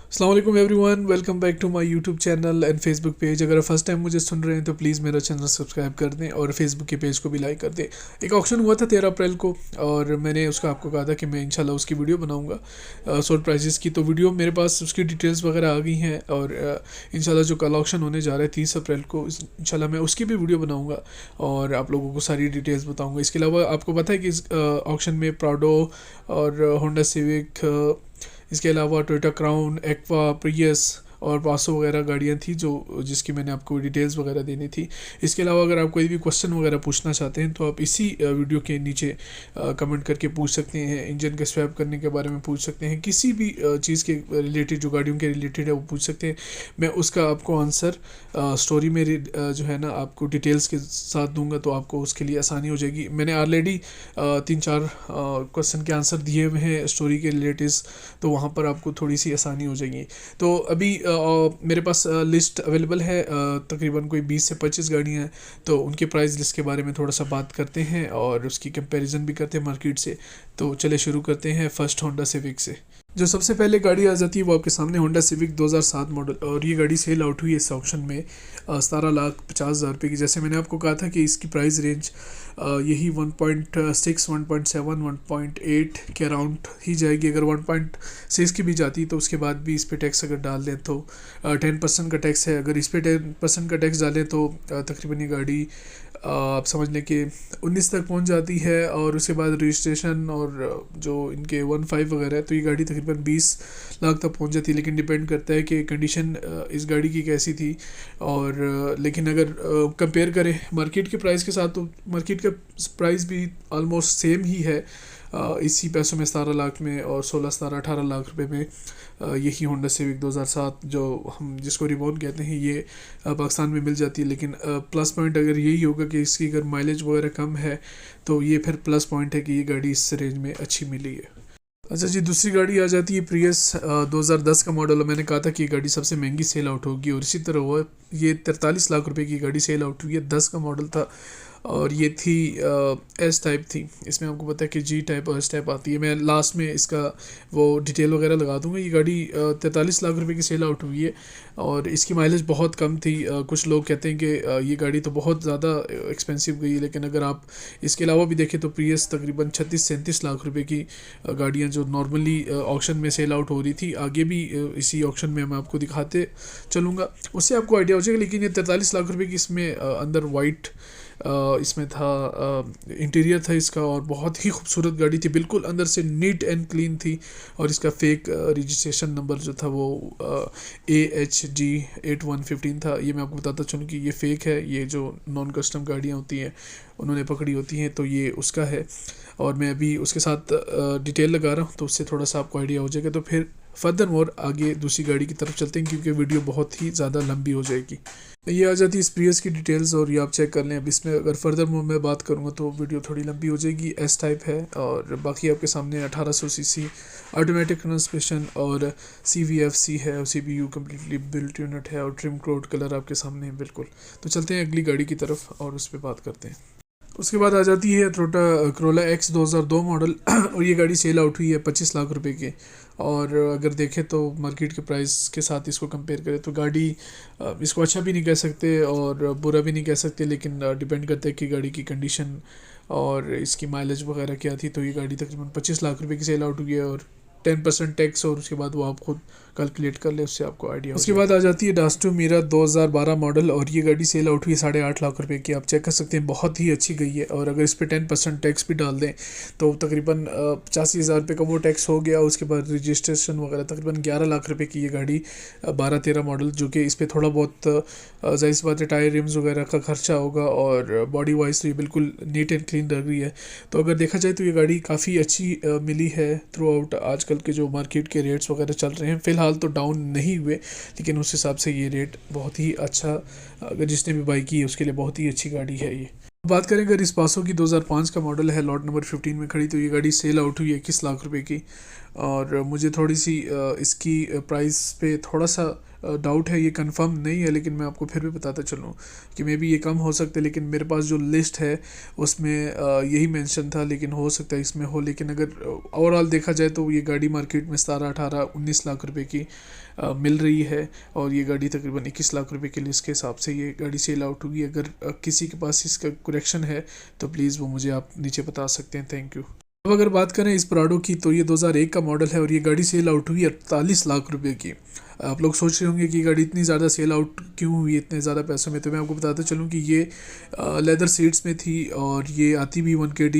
अस्सलाम वालेकुम everyone, welcome back to my YouTube channel and Facebook page. अगर आप फर्स्ट टाइम मुझे सुन रहे हैं तो प्लीज़ मेरा चैनल सब्सक्राइब कर दें और फेसबुक के पेज को भी लाइक कर दें। एक ऑक्शन हुआ था 13 अप्रैल को और मैंने उसका आपको कहा था कि मैं इंशाल्लाह उसकी वीडियो बनाऊंगा सोल्ड प्राइजेस की। तो वीडियो मेरे पास उसकी डिटेल्स वगैरह आ गई हैं और इंशाल्लाह जो कल ऑक्शन होने जा रहा है 30 अप्रैल को, इंशाल्लाह मैं उसकी भी वीडियो बनाऊँगा और आप लोगों को सारी डिटेल्स बताऊँगा। इसके अलावा आपको पता है कि इस ऑक्शन में प्राडो और होंडा सिविक, इसके अलावा टोयोटा क्राउन, एक्वा, प्रियस और पासो वगैरह गाड़ियाँ थी जो जिसकी मैंने आपको डिटेल्स वगैरह देनी थी। इसके अलावा अगर आप कोई भी क्वेश्चन वगैरह पूछना चाहते हैं तो आप इसी वीडियो के नीचे कमेंट करके पूछ सकते हैं। इंजन के स्वैप करने के बारे में पूछ सकते हैं, किसी भी चीज़ के रिलेटेड जो गाड़ियों के रिलेटेड है वो पूछ सकते हैं। मैं उसका आपको आंसर स्टोरी में जो है ना आपको डिटेल्स के साथ दूंगा, तो आपको उसके लिए आसानी हो जाएगी। मैंने ऑलरेडी 3-4 क्वेश्चन के आंसर दिए हुए हैं स्टोरी के रिलेटेड, तो वहाँ पर आपको थोड़ी सी आसानी हो जाएगी। तो अभी मेरे पास लिस्ट अवेलेबल है, तकरीबन कोई 20 से 25 गाड़ियाँ हैं, तो उनके प्राइस लिस्ट के बारे में थोड़ा सा बात करते हैं और उसकी कंपैरिजन भी करते हैं मार्केट से। तो चले शुरू करते हैं फर्स्ट होंडा सिविक से। जो सबसे पहले गाड़ी आ जाती है वो आपके सामने होंडा सिविक 2007 मॉडल, और ये गाड़ी सेल आउट हुई है इस ऑक्शन में 17,50,000 रुपये की। जैसे मैंने आपको कहा था कि इसकी प्राइस रेंज यही 1.6, 1.7, 1.8 के अराउंड ही जाएगी। अगर 1.6 की भी जाती तो उसके बाद भी इस पर टैक्स अगर डाल दें तो 10% का टैक्स है। अगर इस पर 10% का टैक्स डालें तो तकरीबन ये गाड़ी आप समझ लें कि 19 तक पहुंच जाती है, और उसके बाद रजिस्ट्रेशन और जो इनके 1.5 वगैरह है तो ये गाड़ी तकरीबन 20 लाख तक पहुंच जाती है। लेकिन डिपेंड करता है कि कंडीशन इस गाड़ी की कैसी थी। और लेकिन अगर कंपेयर करें मार्केट के प्राइस के साथ तो मार्केट का प्राइस भी ऑलमोस्ट सेम ही है इसी पैसों में, 17 लाख में और 16, 17, 18 लाख रुपए में यही होंडा सिविक 2007 जो हम जिसको रिबॉन कहते हैं ये पाकिस्तान में मिल जाती है। लेकिन प्लस पॉइंट अगर यही होगा कि इसकी अगर माइलेज वगैरह कम है तो ये फिर प्लस पॉइंट है कि ये गाड़ी इस रेंज में अच्छी मिली है। अच्छा जी, दूसरी गाड़ी आ जाती है प्रियस 2010 का मॉडल। मैंने कहा था कि ये गाड़ी सबसे महंगी सेल आउट होगी और इसी तरह हुआ। ये 43 लाख रुपए की गाड़ी सेल आउट हुई है, 10 का मॉडल था और ये थी एस टाइप थी। इसमें आपको पता है कि जी टाइप और एस टाइप आती है। मैं लास्ट में इसका वो डिटेल वगैरह लगा दूंगा। ये गाड़ी 43 लाख रुपए की सेल आउट हुई है और इसकी माइलेज बहुत कम थी। कुछ लोग कहते हैं कि ये गाड़ी तो बहुत ज़्यादा एक्सपेंसिव गई, लेकिन अगर आप इसके अलावा भी देखें तो प्रियस तकरीबन 36-37 लाख रुपए की गाड़ियाँ जो नॉर्मली ऑक्शन में सेल आउट हो रही थी, आगे भी इसी ऑक्शन में मैं आपको दिखाते चलूँगा, उससे आपको आइडिया हो जाएगा। लेकिन ये 43 लाख रुपए की इसमें अंदर वाइट इसमें था, इंटीरियर था इसका और बहुत ही खूबसूरत गाड़ी थी, बिल्कुल अंदर से नीट एंड क्लीन थी। और इसका फेक रजिस्ट्रेशन नंबर जो था वो AHG8115 था। ये मैं आपको बताता चलूँ कि ये फ़ेक है। ये जो नॉन कस्टम गाड़ियाँ होती हैं उन्होंने पकड़ी होती हैं, तो ये उसका है। और मैं अभी उसके साथ डिटेल लगा रहा हूँ तो उससे थोड़ा सा आपको आइडिया हो जाएगा। तो फिर फर्दर मोर आगे दूसरी गाड़ी की तरफ चलते हैं क्योंकि वीडियो बहुत ही ज़्यादा लंबी हो जाएगी। ये आ जाती है इस प्रियस की डिटेल्स और ये आप चेक कर लें। अब इसमें अगर फर्दर मोर मैं बात करूँगा तो वीडियो थोड़ी लंबी हो जाएगी। एस टाइप है और बाकी आपके सामने 1800 सीसी ऑटोमेटिक ट्रांसमिशन और CVFC है और CPU कम्प्लीटली बिल्ट यूनिट है और ट्रिम क्लोड कलर आपके सामने है बिल्कुल। तो चलते हैं अगली गाड़ी की तरफ और उस पर बात करते हैं। उसके बाद आ जाती है टोयोटा करोला X 2002 मॉडल और ये गाड़ी सेल आउट हुई है 25 लाख रुपए की। और अगर देखें तो मार्केट के प्राइस के साथ इसको कंपेयर करें तो गाड़ी इसको अच्छा भी नहीं कह सकते और बुरा भी नहीं कह सकते, लेकिन डिपेंड करता है कि गाड़ी की कंडीशन और इसकी माइलेज वगैरह क्या थी। तो ये गाड़ी तकरीबन 25 लाख रुपए की सेल आउट हुई है और 10% टैक्स और उसके बाद वो आप खुद कैलकुलेट कर ले, उससे आपको आइडिया। उसके बाद आ जाती है डास्टो मीरा 2012 मॉडल और ये गाड़ी सेल आउट हुई 8.5 लाख रुपए की। आप चेक कर सकते हैं, बहुत ही अच्छी गई है। और अगर इस पर 10% टैक्स भी डाल दें तो तकरीबन 85,000 रुपये का वो टैक्स हो गया। उसके बाद रजिस्ट्रेशन वगैरह तकरीबन 11 लाख रुपए की ये गाड़ी 12-13 मॉडल, जो कि इस पर थोड़ा बहुत जाहिर सी बात है टायर रिम्स वगैरह का खर्चा होगा और बॉडी वाइज तो ये बिल्कुल नीट एंड क्लीन लग रही है। तो अगर देखा जाए तो ये गाड़ी काफ़ी अच्छी मिली है थ्रू आउट। आजकल के जो मार्केट के रेट्स वगैरह चल रहे हैं फ़िलहाल तो डाउन नहीं हुए, लेकिन उस हिसाब से ये रेट बहुत ही अच्छा, अगर जिसने भी बाई की है उसके लिए बहुत ही अच्छी गाड़ी है ये। बात करें अगर इस पासो की 2005 का मॉडल है, लॉट नंबर 15 में खड़ी, तो ये गाड़ी सेल आउट हुई है 21 लाख रुपए की। और मुझे थोड़ी सी इसकी प्राइस पे थोड़ा सा डाउट है, ये कंफर्म नहीं है, लेकिन मैं आपको फिर भी बताता चलूँ कि मे बी ये कम हो सकता है। लेकिन मेरे पास जो लिस्ट है उसमें यही मेंशन था, लेकिन हो सकता है इसमें हो। लेकिन अगर ओवरऑल देखा जाए तो ये गाड़ी मार्केट में 17, 18, 19 लाख रुपए की मिल रही है, और ये गाड़ी तकरीबन 21 लाख रुपए के लिए इसके हिसाब से ये गाड़ी सेल आउट होगी। अगर किसी के पास इसका करेक्शन है तो प्लीज़ वो मुझे आप नीचे बता सकते हैं। Thank you. अब अगर बात करें इस प्राडो की, तो ये 2001 का मॉडल है और ये गाड़ी सेल आउट हुई 48 लाख रुपए की। आप लोग सोच रहे होंगे कि गाड़ी इतनी ज़्यादा सेल आउट क्यों हुई इतने ज़्यादा पैसों में, तो मैं आपको बताता चलूँ कि ये लेदर सीट्स में थी, और ये आती भी 1KD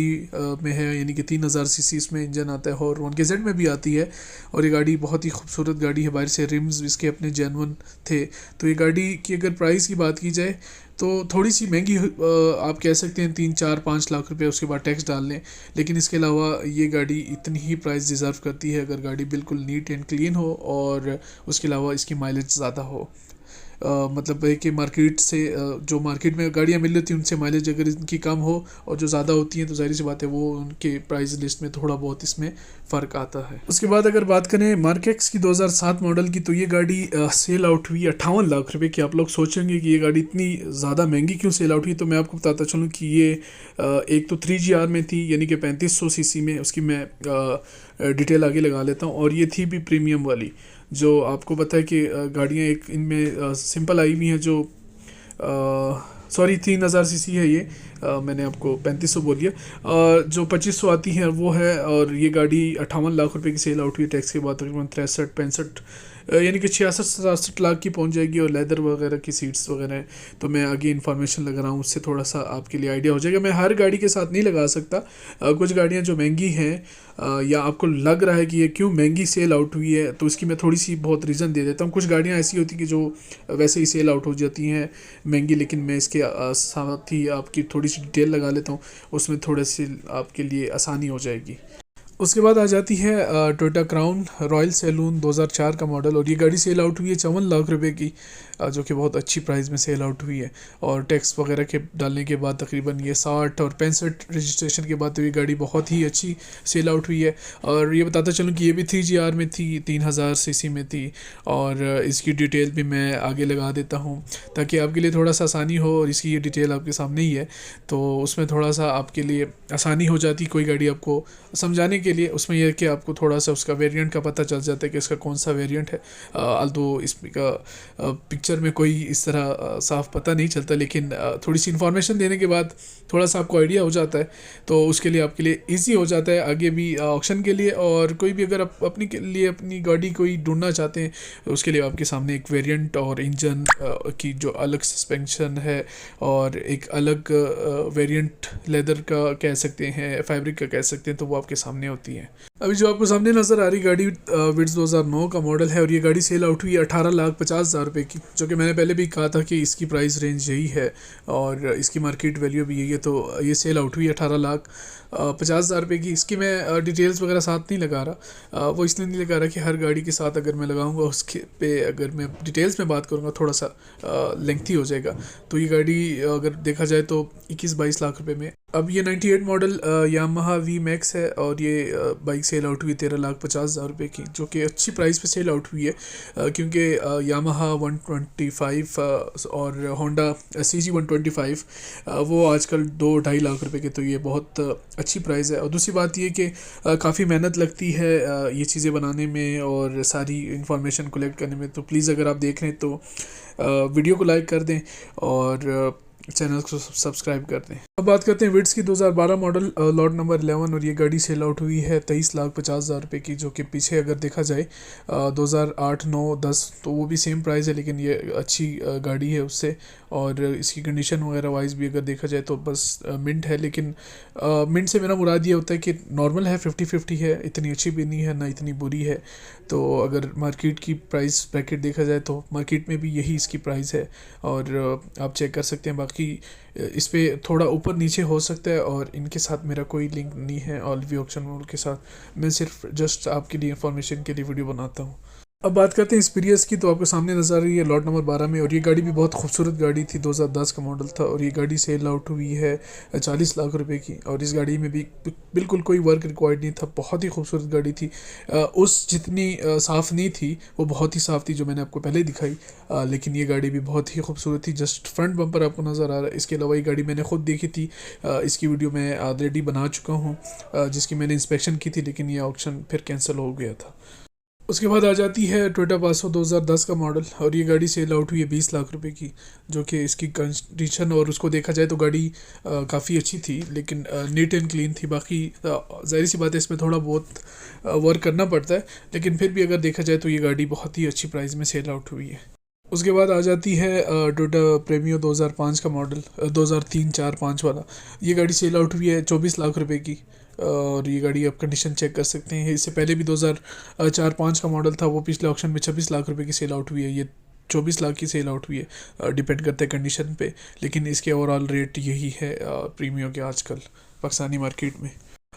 में है, यानी कि 3000 सीसी इसमें इंजन आता है, और 1KZ में भी आती है। और ये गाड़ी बहुत ही खूबसूरत गाड़ी है, बाहर से रिम्स इसके अपने जेन्युइन थे। तो ये गाड़ी की अगर प्राइस की बात की जाए तो थोड़ी सी महंगी आप कह सकते हैं, 3, 4, 5 लाख रुपए उसके बाद टैक्स डाल लें। लेकिन इसके अलावा ये गाड़ी इतनी ही प्राइस डिज़र्व करती है अगर गाड़ी बिल्कुल नीट एंड क्लीन हो, और उसके अलावा इसकी माइलेज ज़्यादा हो। मतलब है कि मार्केट से जो मार्केट में गाड़ियाँ मिल रही थी उनसे माइलेज अगर इनकी कम हो और जो ज़्यादा होती हैं, तो जाहिर सी बात है वो उनके प्राइस लिस्ट में थोड़ा बहुत इसमें फ़र्क आता है। उसके बाद अगर बात करें मार्क एक्स की 2007 मॉडल की, तो ये गाड़ी सेल आउट हुई 58 लाख रुपए की। आप लोग सोचेंगे कि ये गाड़ी इतनी ज़्यादा महंगी क्यों सेल आउट हुई, तो मैं आपको बताता चलूँ कि ये एक तो 3GR में थी, यानी कि 3500 सीसी में। उसकी मैं डिटेल आगे लगा लेता हूँ। और ये थी भी प्रीमियम वाली, जो आपको पता है कि गाड़ियाँ एक इनमें सिंपल आई हुई हैं, जो सॉरी 3000 सीसी है ये, मैंने आपको 3500 बोल दिया, जो 2500 आती हैं वो है। और ये गाड़ी 58 लाख रुपए की सेल आउट हुई टैक्स के बाद, तकरीबन 63, 65 यानी कि 66, 67 लाख की पहुंच जाएगी। और लेदर वगैरह की सीट्स वगैरह हैं, तो मैं आगे इन्फॉर्मेशन लगा रहा हूँ, उससे थोड़ा सा आपके लिए आइडिया हो जाएगा। मैं हर गाड़ी के साथ नहीं लगा सकता, कुछ गाड़ियाँ जो महंगी हैं या आपको लग रहा है कि ये क्यों महंगी सेल आउट हुई है, तो इसकी मैं थोड़ी सी बहुत रीज़न दे देता हूँ। कुछ गाड़ियाँ ऐसी होती कि जो वैसे ही सेल आउट हो जाती हैं महंगी, लेकिन मैं इसके साथ ही आपकी थोड़ी सी डिटेल लगा लेता हूँ, उसमें थोड़े सी आपके लिए आसानी हो जाएगी। उसके बाद आ जाती है टोयोटा क्राउन रॉयल सैलून 2004 का मॉडल, और ये गाड़ी सेल आउट हुई है 54 लाख रुपए की, जो कि बहुत अच्छी प्राइस में सेल आउट हुई है। और टैक्स वगैरह के डालने के बाद तकरीबन ये 60 और 65 रजिस्ट्रेशन के बाद, तो ये गाड़ी बहुत ही अच्छी सेल आउट हुई है। और ये बताता चलूँ कि ये भी 3GR में थी, 3000 सीसी में थी, और इसकी डिटेल भी मैं आगे लगा देता हूँ ताकि आपके लिए थोड़ा सा आसानी हो। और इसकी ये डिटेल आपके सामने ही है, तो उसमें थोड़ा सा आपके लिए आसानी हो जाती कोई गाड़ी आपको समझाने के लिए। उसमें यह है कि आपको थोड़ा सा उसका वेरिएंट का पता चल जाता है कि इसका कौन सा वेरिएंट है। अल्दो इसका पिक्चर में कोई इस तरह साफ पता नहीं चलता, लेकिन थोड़ी सी इन्फॉर्मेशन देने के बाद थोड़ा सा आपको आइडिया हो जाता है, तो उसके लिए आपके लिए ईजी हो जाता है आगे भी ऑक्शन के लिए। और कोई भी अगर आप अपनी के लिए अपनी गाड़ी कोई ढूंढना चाहते हैं, तो उसके लिए आपके सामने एक वेरिएंट और इंजन की जो अलग सस्पेंशन है, और एक अलग वेरिएंट लेदर का कह सकते हैं, फैब्रिक का कह सकते हैं, तो वो आपके सामने होती है। अभी जो आपको सामने नज़र आ रही गाड़ी विट्स 2009 का मॉडल है, और ये गाड़ी सेल आउट हुई 18,50,000 रुपये की, जो कि मैंने पहले भी कहा था कि इसकी प्राइस रेंज यही है और इसकी मार्केट वैल्यू भी यही है। तो ये सेल आउट हुई 18,50,000 रुपये की। इसकी मैं डिटेल्स वगैरह साथ नहीं लगा रहा, वो इसलिए नहीं लगा रहा कि हर गाड़ी के साथ अगर मैं लगाऊंगा उसके पे अगर मैं डिटेल्स में बात करूंगा थोड़ा सा लेंथी हो जाएगा। तो ये गाड़ी अगर देखा जाए तो 21-22 लाख रुपए में। अब ये 98 मॉडल यामाहा VMAX है, और ये बाइक सेल आउट हुई 13,50,000 रुपये की, जो कि अच्छी प्राइस पे सेल आउट हुई है, क्योंकि यामाहा 125 और होंडा CG 125 वो आजकल 2-2.5 लाख रुपए के, तो ये बहुत अच्छी प्राइस है। और दूसरी बात ये कि काफ़ी मेहनत लगती है ये चीज़ें बनाने में और सारी इन्फॉर्मेशन कलेक्ट करने में। तो प्लीज़ अगर आप देख रहे हैं तो वीडियो को लाइक कर दें और चैनल को सब्सक्राइब कर दें। अब बात करते हैं विट्स की 2012 मॉडल लॉट नंबर 11, और ये गाड़ी सेल आउट हुई है 23,50,000 रुपये की, जो कि पीछे अगर देखा जाए 2008, 9, 10 तो वो भी सेम प्राइस है, लेकिन ये अच्छी गाड़ी है उससे। और इसकी कंडीशन वगैरह वाइज भी अगर देखा जाए तो बस मिंट है, लेकिन मिंट से मेरा मुराद ये होता है कि नॉर्मल है, 50-50 है, इतनी अच्छी भी नहीं है ना इतनी बुरी है। तो अगर मार्केट की प्राइस ब्रैकेट देखा जाए तो मार्केट में भी यही इसकी प्राइस है, और आप चेक कर सकते हैं। बाकी इस पे थोड़ा ऊपर नीचे हो सकता है, और इनके साथ मेरा कोई लिंक नहीं है ऑल वी ऑक्शन मॉल के साथ। मैं सिर्फ जस्ट आपके लिए इंफॉर्मेशन के लिए वीडियो बनाता हूँ। अब बात करते हैं इस प्रियस की। तो आपको सामने नजर आ रही है लॉट नंबर 12 में, और ये गाड़ी भी बहुत खूबसूरत गाड़ी थी, 2010 का मॉडल था, और ये गाड़ी सेल आउट हुई है 40 लाख रुपए की। और इस गाड़ी में भी बिल्कुल कोई वर्क रिक्वायर्ड नहीं था, बहुत ही खूबसूरत गाड़ी थी। उस जितनी साफ़ नहीं थी वो बहुत ही साफ़ थी जो मैंने आपको पहले दिखाई। लेकिन ये गाड़ी भी बहुत ही खूबसूरत थी। जस्ट फ्रंट बम्पर आपको नज़र आ रहा है। इसके अलावा ये गाड़ी मैंने खुद देखी थी, इसकी वीडियो मैं ऑलरेडी बना चुका हूँ, जिसकी मैंने इंस्पेक्शन की थी, लेकिन ये ऑक्शन फिर कैंसिल हो गया था। उसके बाद आ जाती है टोयोटा पासो 2010 का मॉडल, और ये गाड़ी सेल आउट हुई है 20 लाख रुपए की। जो कि इसकी कंडीशन और उसको देखा जाए तो गाड़ी काफ़ी अच्छी थी, लेकिन नीट एंड क्लीन थी। बाकी जाहिर सी बात है इसमें थोड़ा बहुत वर्क करना पड़ता है, लेकिन फिर भी अगर देखा जाए तो ये गाड़ी बहुत ही अच्छी प्राइस में सेल आउट हुई है। उसके बाद आ जाती है टोयोटा प्रेमियो 2005 का मॉडल, 2003 4 5 वाला। ये गाड़ी सेल आउट हुई है 24 लाख रुपए की। और ये गाड़ी आप कंडीशन चेक कर सकते हैं। इससे पहले भी 2004-5 का मॉडल था, वो पिछले ऑक्शन में 26 लाख रुपए की सेल आउट हुई है। ये 24 लाख की सेल आउट हुई है, डिपेंड करता है कंडीशन पे। लेकिन इसके ओवरऑल रेट यही है प्रीमियो के आजकल पाकिस्तानी मार्केट में।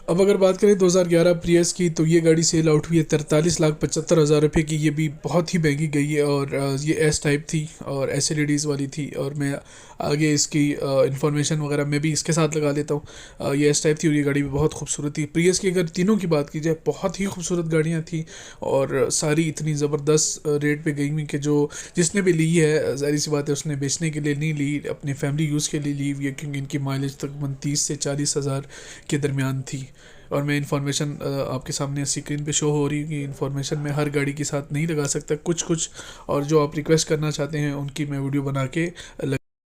अब अगर बात करें 2011 प्रियस की, तो ये गाड़ी सेल आउट हुई है 43,75,000 रुपये की। ये भी बहुत ही महंगी गई है, और ये एस टाइप थी और एसएलईडीज़ वाली थी। और मैं आगे इसकी इंफॉर्मेशन वगैरह मैं भी इसके साथ लगा लेता हूँ। ये एस टाइप थी और ये गाड़ी भी बहुत खूबसूरत थी। प्रियस की अगर तीनों की बात की जाए, बहुत ही खूबसूरत गाड़ियाँ थी, और सारी इतनी ज़बरदस्त रेट पे गई हुई कि जो जिसने भी ली है, ज़ाहिर सी बात है उसने बेचने के लिए नहीं ली, अपने फैमिली यूज़ के लिए ली हुई है, क्योंकि इनकी माइलेज तकरीबन 30 से 40 हज़ार के दरमियान थी। और मैं इन्फॉर्मेशन आपके सामने स्क्रीन पे शो हो रही है कि इन्फॉर्मेशन मैं हर गाड़ी के साथ नहीं लगा सकता, कुछ कुछ, और जो आप रिक्वेस्ट करना चाहते हैं उनकी मैं वीडियो बना के लग।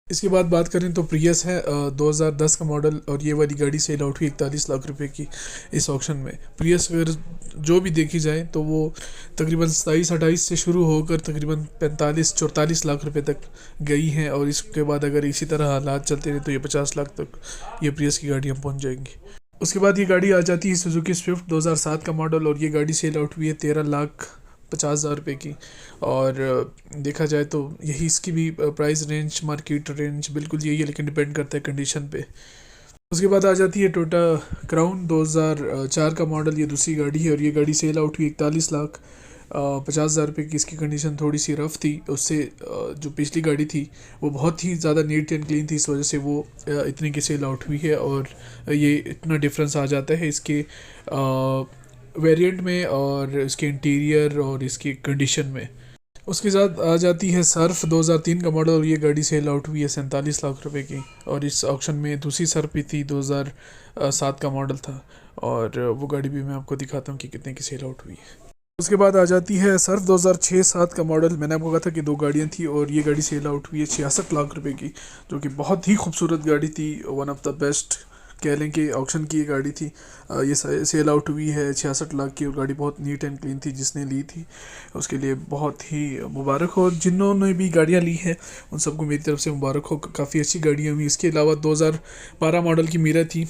इसके बाद बात करें तो प्रियस है 2010 का मॉडल, और ये वाली गाड़ी सेल आउट हुई 41 लाख रुपए की इस ऑक्शन में। प्रियस अगर जो भी देखी जाए तो वो तकरीबन 27-28 से शुरू होकर तकरीबन 45-44 लाख रुपए तक गई हैं, और इसके बाद अगर इसी तरह हालात चलते रहे तो ये 50 लाख तक ये प्रियस की गाड़ियाँ पहुँच जाएंगी। उसके बाद ये गाड़ी आ जाती है सुजुकी स्विफ्ट 2007 का मॉडल, और ये गाड़ी सेल आउट हुई है 13,50,000 रुपये की। और देखा जाए तो यही इसकी भी प्राइस रेंज, मार्केट रेंज बिल्कुल यही है, लेकिन डिपेंड करता है कंडीशन पे। उसके बाद आ जाती है टोयोटा क्राउन 2004 का मॉडल, ये दूसरी गाड़ी है, और ये गाड़ी सेल आउट हुई 41,50,000 रुपये की। इसकी कंडीशन थोड़ी सी रफ़ थी, उससे जो पिछली गाड़ी थी वो बहुत ही ज़्यादा नीट एंड क्लीन थी, इस वजह से वो इतने की सेल आउट हुई है। और ये इतना डिफरेंस आ जाता है इसके वेरिएंट में, और इसके इंटीरियर और इसकी कंडीशन में। उसके साथ आ जाती है सर्फ 2003 का मॉडल, और ये गाड़ी सेल आउट हुई है 47 लाख रुपए की। और इस ऑक्शन में दूसरी सर्फ भी थी, 2007 का मॉडल था, और वो गाड़ी भी मैं आपको दिखाता हूँ कि कितने की सेल आउट हुई है। उसके बाद आ जाती है सर्फ 2006-7 का मॉडल। मैंने आपको कहा था कि दो गाड़ियाँ थी, और ये गाड़ी सेल आउट हुई है 66 लाख रुपए की, जो कि बहुत ही खूबसूरत गाड़ी थी, वन ऑफ द बेस्ट कह लें कि ऑक्शन की ये गाड़ी थी। ये सेल आउट हुई है 66 लाख की, और गाड़ी बहुत नीट एंड क्लीन थी। जिसने ली थी उसके लिए बहुत ही मुबारक हो, जिन्होंने भी गाड़ियाँ ली हैं उन सबको मेरी तरफ से मुबारक हो। काफ़ी अच्छी गाड़ियाँ हुई। इसके अलावा 2012 मॉडल की मीरा थी,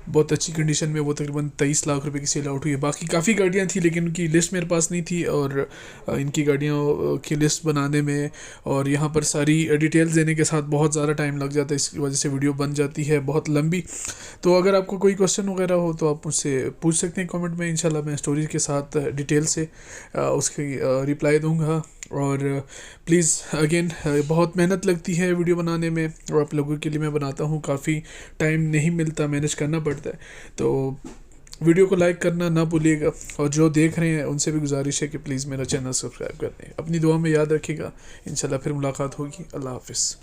बहुत अच्छी कंडीशन में, वो तकरीबन 23 लाख रुपए की सेल आउट हुई है। बाकी काफ़ी गाड़ियाँ थी, लेकिन उनकी लिस्ट मेरे पास नहीं थी, और इनकी गाड़ियों की लिस्ट बनाने में और यहाँ पर सारी डिटेल्स देने के साथ बहुत ज़्यादा टाइम लग जाता है, इसकी वजह से वीडियो बन जाती है बहुत लंबी। तो अगर आपको कोई क्वेश्चन वगैरह हो तो आप मुझसे पूछ सकते हैं कमेंट में, इंशाल्लाह मैं स्टोरी के साथ डिटेल से उसकी रिप्लाई दूंगा। और प्लीज़ अगेन, बहुत मेहनत लगती है वीडियो बनाने में, और आप लोगों के लिए मैं बनाता हूँ, काफ़ी टाइम नहीं मिलता, मैनेज करना पड़ता है। तो वीडियो को लाइक करना ना भूलिएगा, और जो देख रहे हैं उनसे भी गुजारिश है कि प्लीज़ मेरा चैनल सब्सक्राइब कर दें। अपनी दुआ में याद रखिएगा, इंशाल्लाह फिर मुलाकात होगी। अल्लाह हाफ़िज़।